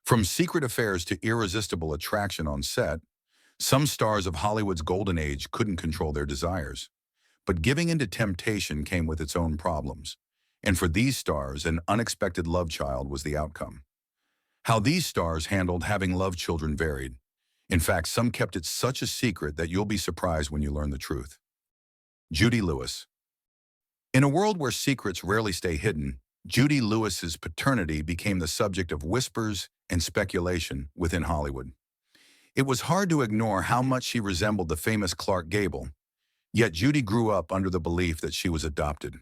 From secret affairs to irresistible attraction on set, some stars of Hollywood's golden age couldn't control their desires. But giving into temptation came with its own problems. And for these stars, an unexpected love child was the outcome. How these stars handled having love children varied. In fact, some kept it such a secret that you'll be surprised when you learn the truth. Judy Lewis. In a world where secrets rarely stay hidden, Judy Lewis's paternity became the subject of whispers and speculation within Hollywood. It was hard to ignore how much she resembled the famous Clark Gable, yet Judy grew up under the belief that she was adopted.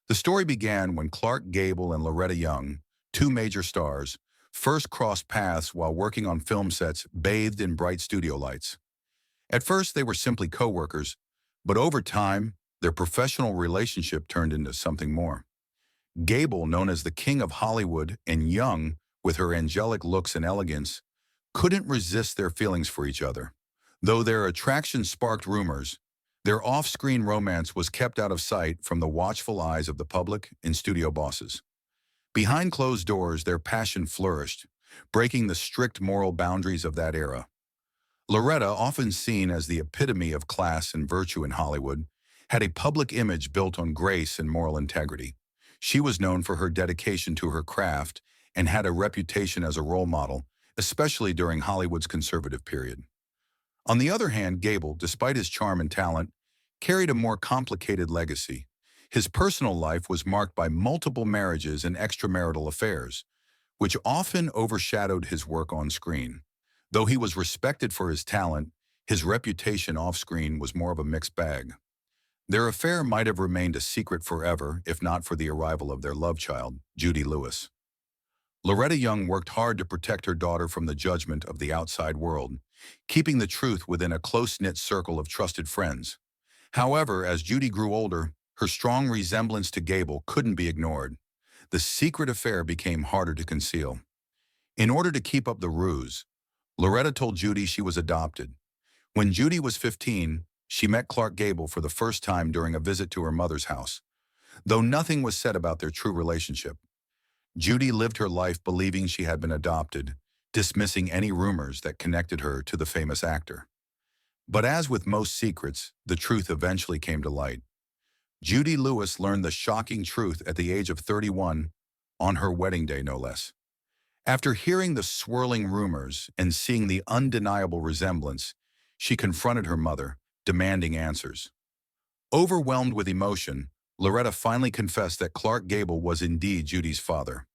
The story began when Clark Gable and Loretta Young, two major stars, first crossed paths while working on film sets bathed in bright studio lights. At first, they were simply co-workers, but over time, their professional relationship turned into something more. Gable, known as the King of Hollywood, and Young, with her angelic looks and elegance, couldn't resist their feelings for each other. Though their attraction sparked rumors, their off-screen romance was kept out of sight from the watchful eyes of the public and studio bosses. Behind closed doors, their passion flourished, breaking the strict moral boundaries of that era. Loretta, often seen as the epitome of class and virtue in Hollywood, had a public image built on grace and moral integrity. She was known for her dedication to her craft and had a reputation as a role model, especially during Hollywood's conservative period. On the other hand, Gable, despite his charm and talent, carried a more complicated legacy. His personal life was marked by multiple marriages and extramarital affairs, which often overshadowed his work on screen. Though he was respected for his talent, his reputation off-screen was more of a mixed bag. Their affair might have remained a secret forever if not for the arrival of their love child, Judy Lewis. Loretta Young worked hard to protect her daughter from the judgment of the outside world, keeping the truth within a close-knit circle of trusted friends. However, as Judy grew older, her strong resemblance to Gable couldn't be ignored. The secret affair became harder to conceal. In order to keep up the ruse, Loretta told Judy she was adopted. When Judy was 15, she met Clark Gable for the first time during a visit to her mother's house. Though nothing was said about their true relationship, Judy lived her life believing she had been adopted, dismissing any rumors that connected her to the famous actor. But as with most secrets, the truth eventually came to light. Judy Lewis learned the shocking truth at the age of 31, on her wedding day no less. After hearing the swirling rumors and seeing the undeniable resemblance, she confronted her mother, demanding answers. Overwhelmed with emotion, Loretta finally confessed that Clark Gable was indeed Judy's father.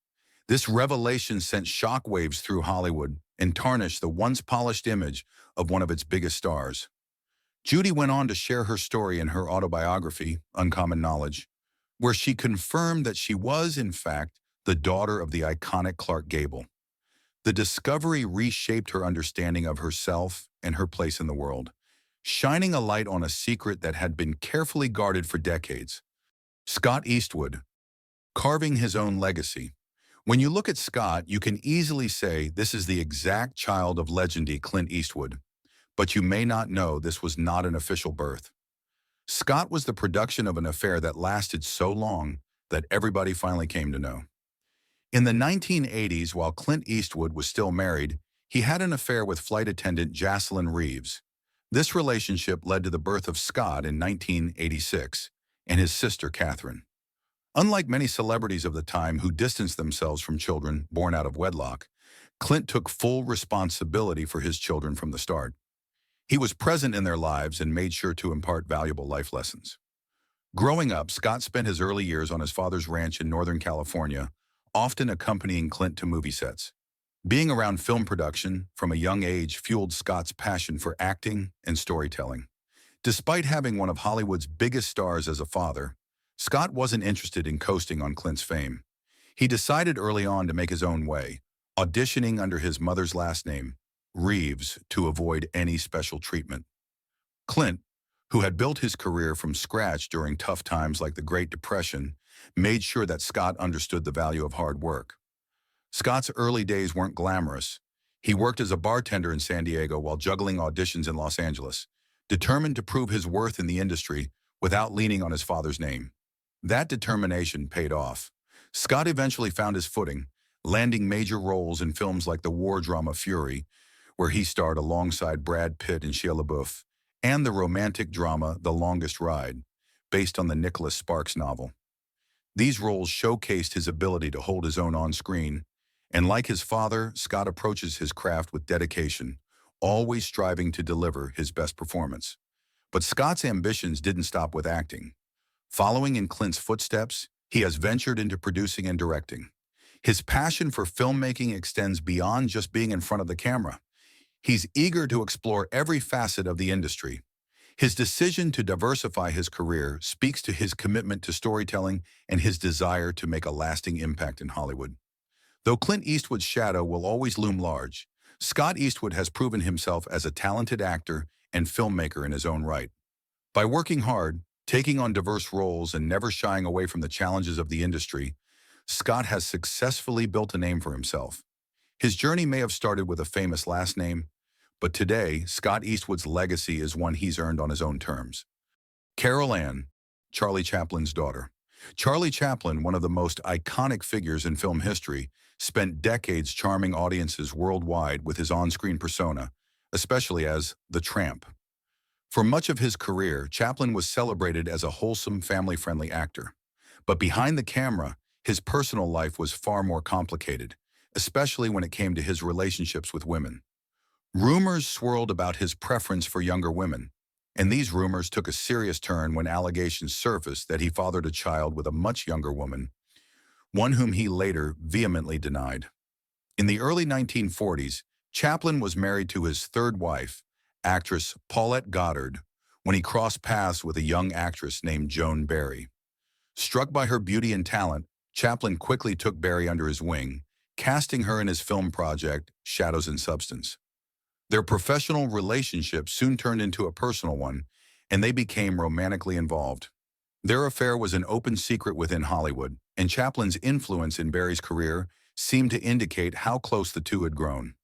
This revelation sent shockwaves through Hollywood and tarnished the once polished image of one of its biggest stars. Judy went on to share her story in her autobiography, Uncommon Knowledge, where she confirmed that she was, in fact, the daughter of the iconic Clark Gable. The discovery reshaped her understanding of herself and her place in the world, shining a light on a secret that had been carefully guarded for decades. Scott Eastwood, carving his own legacy. When you look at Scott, you can easily say this is the exact child of legendary Clint Eastwood, but you may not know this was not an official birth. Scott was the production of an affair that lasted so long that everybody finally came to know. In the 1980s, while Clint Eastwood was still married, he had an affair with flight attendant Jocelyn Reeves. This relationship led to the birth of Scott in 1986 and his sister Catherine. Unlike many celebrities of the time who distanced themselves from children born out of wedlock, Clint took full responsibility for his children from the start. He was present in their lives and made sure to impart valuable life lessons. Growing up, Scott spent his early years on his father's ranch in Northern California, often accompanying Clint to movie sets. Being around film production from a young age fueled Scott's passion for acting and storytelling. Despite having one of Hollywood's biggest stars as a father, Scott wasn't interested in coasting on Clint's fame. He decided early on to make his own way, auditioning under his mother's last name, Reeves, to avoid any special treatment. Clint, who had built his career from scratch during tough times like the Great Depression, made sure that Scott understood the value of hard work. Scott's early days weren't glamorous. He worked as a bartender in San Diego while juggling auditions in Los Angeles, determined to prove his worth in the industry without leaning on his father's name. That determination paid off. Scott eventually found his footing, landing major roles in films like the war drama Fury, where he starred alongside Brad Pitt and Shia LaBeouf, and the romantic drama The Longest Ride, based on the Nicholas Sparks novel. These roles showcased his ability to hold his own on screen, and like his father, Scott approaches his craft with dedication, always striving to deliver his best performance. But Scott's ambitions didn't stop with acting. Following in Clint's footsteps, he has ventured into producing and directing. His passion for filmmaking extends beyond just being in front of the camera. He's eager to explore every facet of the industry. His decision to diversify his career speaks to his commitment to storytelling and his desire to make a lasting impact in Hollywood. Though Clint Eastwood's shadow will always loom large, Scott Eastwood has proven himself as a talented actor and filmmaker in his own right. By working hard, taking on diverse roles, and never shying away from the challenges of the industry, Scott has successfully built a name for himself. His journey may have started with a famous last name, but today, Scott Eastwood's legacy is one he's earned on his own terms. Carol Ann, Charlie Chaplin's daughter. Charlie Chaplin, one of the most iconic figures in film history, spent decades charming audiences worldwide with his on-screen persona, especially as the Tramp. For much of his career, Chaplin was celebrated as a wholesome, family-friendly actor. But behind the camera, his personal life was far more complicated, especially when it came to his relationships with women. Rumors swirled about his preference for younger women, and these rumors took a serious turn when allegations surfaced that he fathered a child with a much younger woman, one whom he later vehemently denied. In the early 1940s, Chaplin was married to his third wife, actress Paulette Goddard, when he crossed paths with a young actress named Joan Barry. Struck by her beauty and talent, Chaplin quickly took Barry under his wing, casting her in his film project, Shadows and Substance. Their professional relationship soon turned into a personal one, and they became romantically involved. Their affair was an open secret within Hollywood, and Chaplin's influence in Barry's career seemed to indicate how close the two had grown.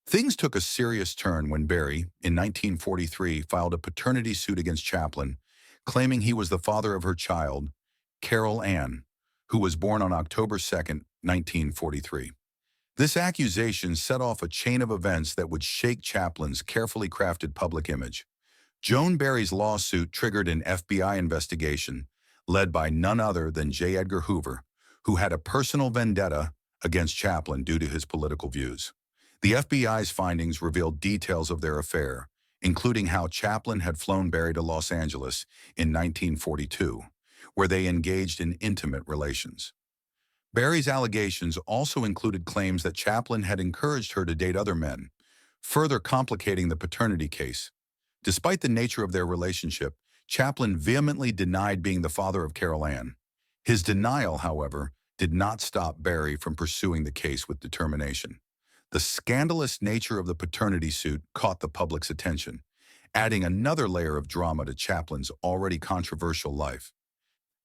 Things took a serious turn when Barry, in 1943, filed a paternity suit against Chaplin, claiming he was the father of her child, Carol Ann, who was born on October 2, 1943. This accusation set off a chain of events that would shake Chaplin's carefully crafted public image. Joan Barry's lawsuit triggered an FBI investigation led by none other than J. Edgar Hoover, who had a personal vendetta against Chaplin due to his political views. The FBI's findings revealed details of their affair, including how Chaplin had flown Barry to Los Angeles in 1942, where they engaged in intimate relations. Barry's allegations also included claims that Chaplin had encouraged her to date other men, further complicating the paternity case. Despite the nature of their relationship, Chaplin vehemently denied being the father of Carol Ann. His denial, however, did not stop Barry from pursuing the case with determination. The scandalous nature of the paternity suit caught the public's attention, adding another layer of drama to Chaplin's already controversial life.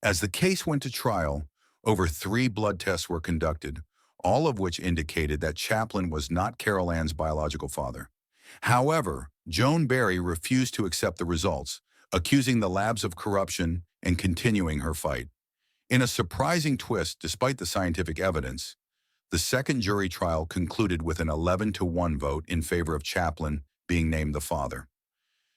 As the case went to trial, over 3 blood tests were conducted, all of which indicated that Chaplin was not Carol Ann's biological father. However, Joan Barry refused to accept the results, accusing the labs of corruption and continuing her fight. In a surprising twist, despite the scientific evidence, the second jury trial concluded with an 11-1 vote in favor of Chaplin being named the father.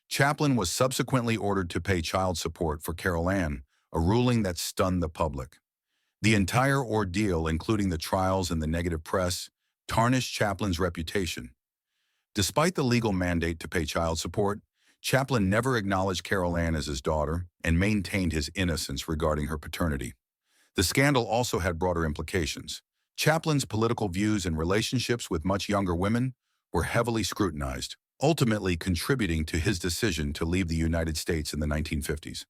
Chaplin was subsequently ordered to pay child support for Carol Ann, a ruling that stunned the public. The entire ordeal, including the trials and the negative press, tarnished Chaplin's reputation. Despite the legal mandate to pay child support, Chaplin never acknowledged Carol Ann as his daughter and maintained his innocence regarding her paternity. The scandal also had broader implications. Chaplin's political views and relationships with much younger women were heavily scrutinized, ultimately contributing to his decision to leave the United States in the 1950s.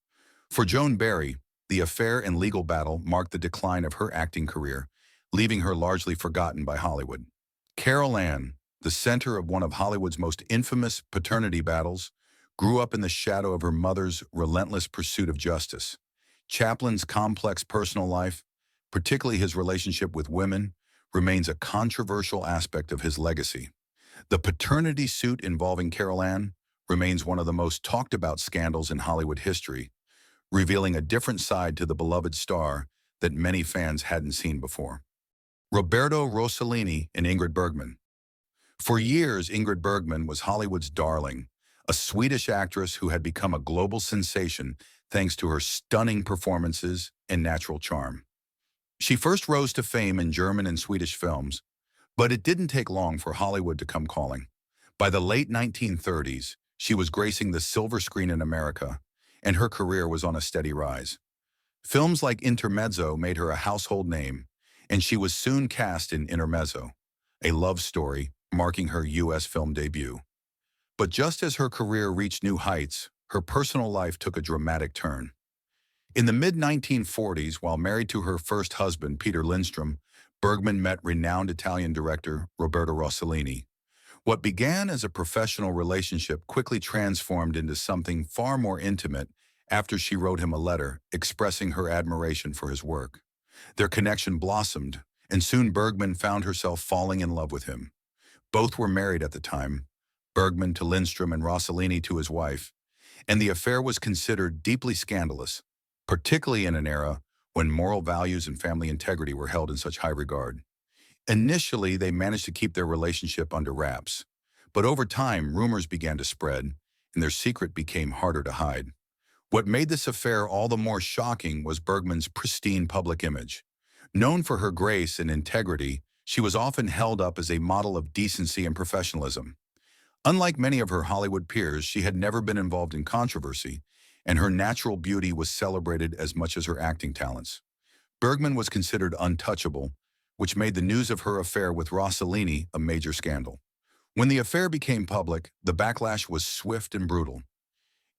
For Joan Barry, the affair and legal battle marked the decline of her acting career, leaving her largely forgotten by Hollywood. Carol Ann, the center of one of Hollywood's most infamous paternity battles, grew up in the shadow of her mother's relentless pursuit of justice. Chaplin's complex personal life, particularly his relationship with women, remains a controversial aspect of his legacy. The paternity suit involving Carol Ann remains one of the most talked about scandals in Hollywood history, revealing a different side to the beloved star that many fans hadn't seen before. Roberto Rossellini and Ingrid Bergman. For years, Ingrid Bergman was Hollywood's darling, a Swedish actress who had become a global sensation thanks to her stunning performances and natural charm. She first rose to fame in German and Swedish films, but it didn't take long for Hollywood to come calling. By the late 1930s, she was gracing the silver screen in America, and her career was on a steady rise. Films like Intermezzo made her a household name, and she was soon cast in Intermezzo, a love story marking her U.S. film debut. But just as her career reached new heights, her personal life took a dramatic turn. In the mid-1940s, while married to her first husband, Peter Lindstrom, Bergman met renowned Italian director Roberto Rossellini. What began as a professional relationship quickly transformed into something far more intimate after she wrote him a letter expressing her admiration for his work. Their connection blossomed, and soon Bergman found herself falling in love with him. Both were married at the time, Bergman to Lindstrom and Rossellini to his wife, and the affair was considered deeply scandalous, particularly in an era when moral values and family integrity were held in such high regard. Initially, they managed to keep their relationship under wraps, but over time, rumors began to spread, and their secret became harder to hide. What made this affair all the more shocking was Bergman's pristine public image. Known for her grace and integrity, she was often held up as a model of decency and professionalism. Unlike many of her Hollywood peers, she had never been involved in controversy, and her natural beauty was celebrated as much as her acting talents. Bergman was considered untouchable, which made the news of her affair with Rossellini a major scandal. When the affair became public, the backlash was swift and brutal.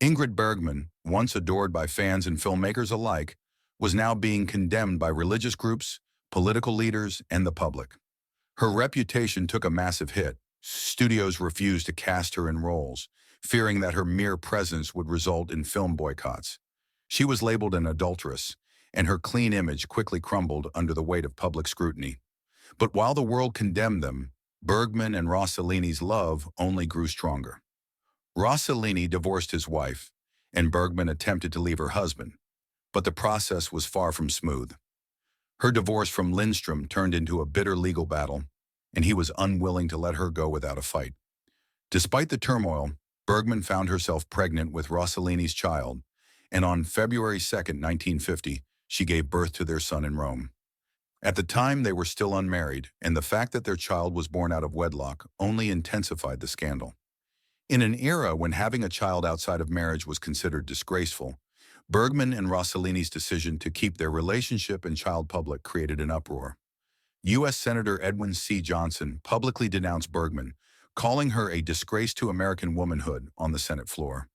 Ingrid Bergman, once adored by fans and filmmakers alike, was now being condemned by religious groups, political leaders, and the public. Her reputation took a massive hit. Studios refused to cast her in roles, fearing that her mere presence would result in film boycotts. She was labeled an adulteress, and her clean image quickly crumbled under the weight of public scrutiny. But while the world condemned them, Bergman and Rossellini's love only grew stronger. Rossellini divorced his wife, and Bergman attempted to leave her husband, but the process was far from smooth. Her divorce from Lindstrom turned into a bitter legal battle, and he was unwilling to let her go without a fight. Despite the turmoil, Bergman found herself pregnant with Rossellini's child, and on February 2, 1950, she gave birth to their son in Rome. At the time, they were still unmarried, and the fact that their child was born out of wedlock only intensified the scandal. In an era when having a child outside of marriage was considered disgraceful, Bergman and Rossellini's decision to keep their relationship and child public created an uproar. U.S. Senator Edwin C. Johnson publicly denounced Bergman, calling her a disgrace to American womanhood on the Senate floor.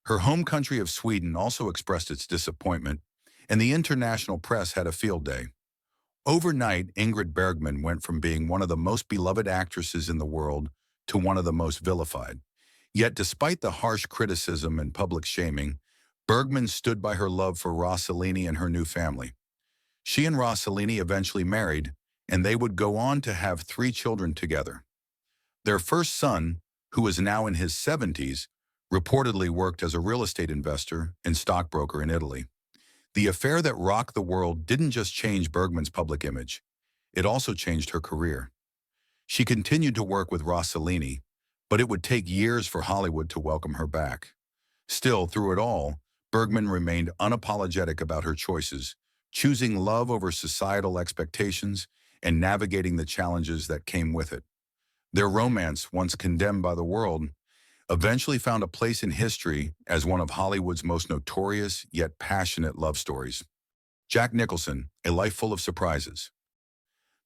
Her home country of Sweden also expressed its disappointment, and the international press had a field day. Overnight, Ingrid Bergman went from being one of the most beloved actresses in the world to one of the most vilified. Yet despite the harsh criticism and public shaming, Bergman stood by her love for Rossellini and her new family. She and Rossellini eventually married, and they would go on to have 3 children together. Their first son, who is now in his 70s, reportedly worked as a real estate investor and stockbroker in Italy. The affair that rocked the world didn't just change Bergman's public image, it also changed her career. She continued to work with Rossellini, but it would take years for Hollywood to welcome her back. Still, through it all, Bergman remained unapologetic about her choices, choosing love over societal expectations and navigating the challenges that came with it. Their romance, once condemned by the world, eventually found a place in history as one of Hollywood's most notorious yet passionate love stories. Jack Nicholson, A Life Full of Surprises.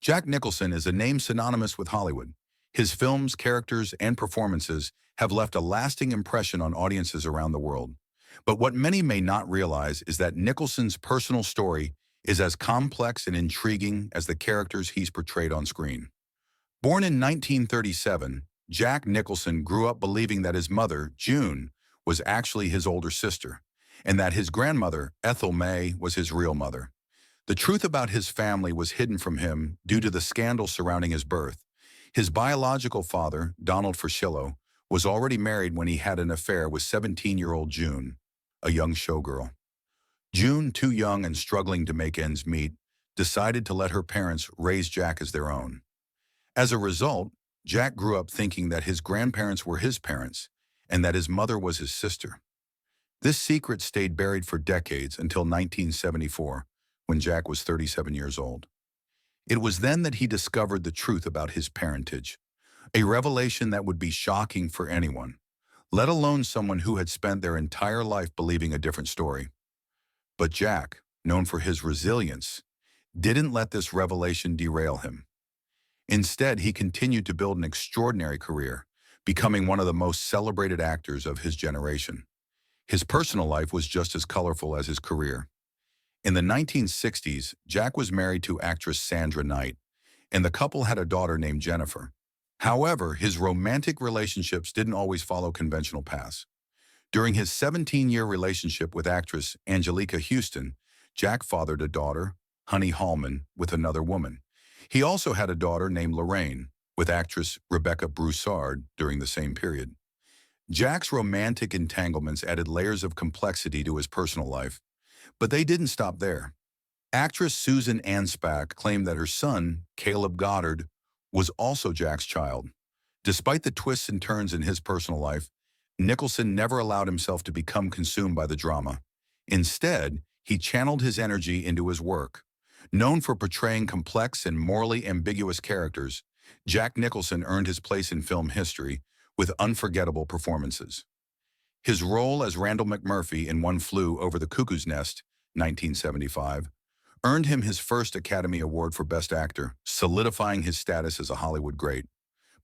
Jack Nicholson is a name synonymous with Hollywood. His films, characters, and performances have left a lasting impression on audiences around the world. But what many may not realize is that Nicholson's personal story is as complex and intriguing as the characters he's portrayed on screen. Born in 1937, Jack Nicholson grew up believing that his mother, June, was actually his older sister, and that his grandmother, Ethel May, was his real mother. The truth about his family was hidden from him due to the scandal surrounding his birth. His biological father, Donald Fuschillo, was already married when he had an affair with 17-year-old June, a young showgirl. June, too young and struggling to make ends meet, decided to let her parents raise Jack as their own. As a result, Jack grew up thinking that his grandparents were his parents and that his mother was his sister. This secret stayed buried for decades until 1974, when Jack was 37 years old. It was then that he discovered the truth about his parentage, a revelation that would be shocking for anyone, let alone someone who had spent their entire life believing a different story. But Jack, known for his resilience, didn't let this revelation derail him. Instead, he continued to build an extraordinary career, becoming one of the most celebrated actors of his generation. His personal life was just as colorful as his career. In the 1960s, Jack was married to actress Sandra Knight, and the couple had a daughter named Jennifer. However, his romantic relationships didn't always follow conventional paths. During his 17-year relationship with actress Angelica Houston, Jack fathered a daughter, Honey Hallman, with another woman. He also had a daughter named Lorraine, with actress Rebecca Broussard during the same period. Jack's romantic entanglements added layers of complexity to his personal life, but they didn't stop there. Actress Susan Anspach claimed that her son, Caleb Goddard, was also Jack's child. Despite the twists and turns in his personal life, Nicholson never allowed himself to become consumed by the drama. Instead, he channeled his energy into his work. Known for portraying complex and morally ambiguous characters, Jack Nicholson earned his place in film history with unforgettable performances. His role as Randall McMurphy in One Flew Over the Cuckoo's Nest, 1975, earned him his first Academy Award for Best Actor, solidifying his status as a Hollywood great.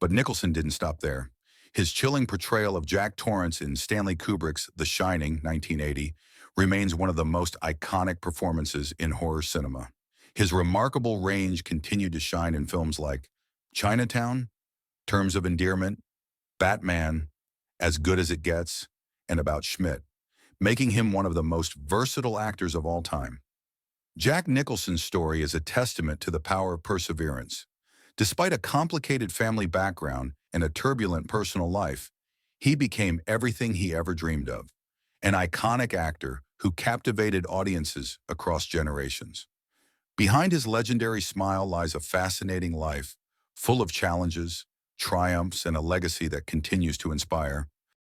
But Nicholson didn't stop there. His chilling portrayal of Jack Torrance in Stanley Kubrick's The Shining, 1980, remains one of the most iconic performances in horror cinema. His remarkable range continued to shine in films like Chinatown, Terms of Endearment, Batman, As Good as It Gets, and About Schmidt, making him one of the most versatile actors of all time. Jack Nicholson's story is a testament to the power of perseverance. Despite a complicated family background and a turbulent personal life, he became everything he ever dreamed of, an iconic actor who captivated audiences across generations. Behind his legendary smile lies a fascinating life, full of challenges, triumphs, and a legacy that continues to inspire.